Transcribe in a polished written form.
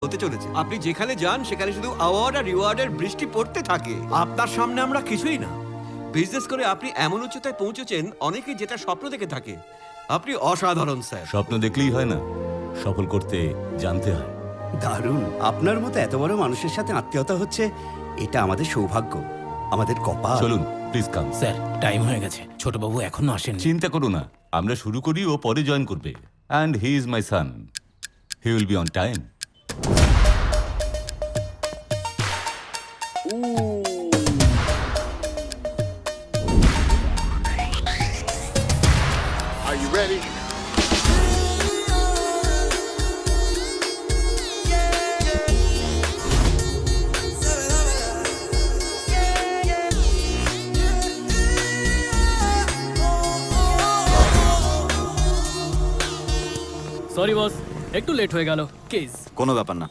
হতে চলেছে। আপনি যেখানে যান সেখানে শুধু অ্যাওয়ার্ড আর রিওয়ার্ডের বৃষ্টি পড়তে থাকে। আপনার সামনে আমরা কিছুই না। বিজনেস করে আপনি এমন উচ্চতায় পৌঁছেছেন অনেকে যেটা স্বপ্ন দেখে থাকে। আপনি অসাধারণ স্যার। স্বপ্ন দেখলেই হয় না, সফল করতে জানতে হয়। দারুণ, আপনার মতো এত বড় মানুষের সাথে আত্মীয়তা হচ্ছে, এটা আমাদের সৌভাগ্য, আমাদের কপাল। চলুন প্লিজ কাম। স্যার টাইম হয়ে গেছে, ছোটবাবু এখনো আসেন। চিন্তা করো না, আমরা শুরু করি, ও পরে জয়েন করবে। And he is my son, he will be on time. Are you ready? Sorry boss, একটু লেট হয়ে গেল। কেস কোনো ব্যাপার না,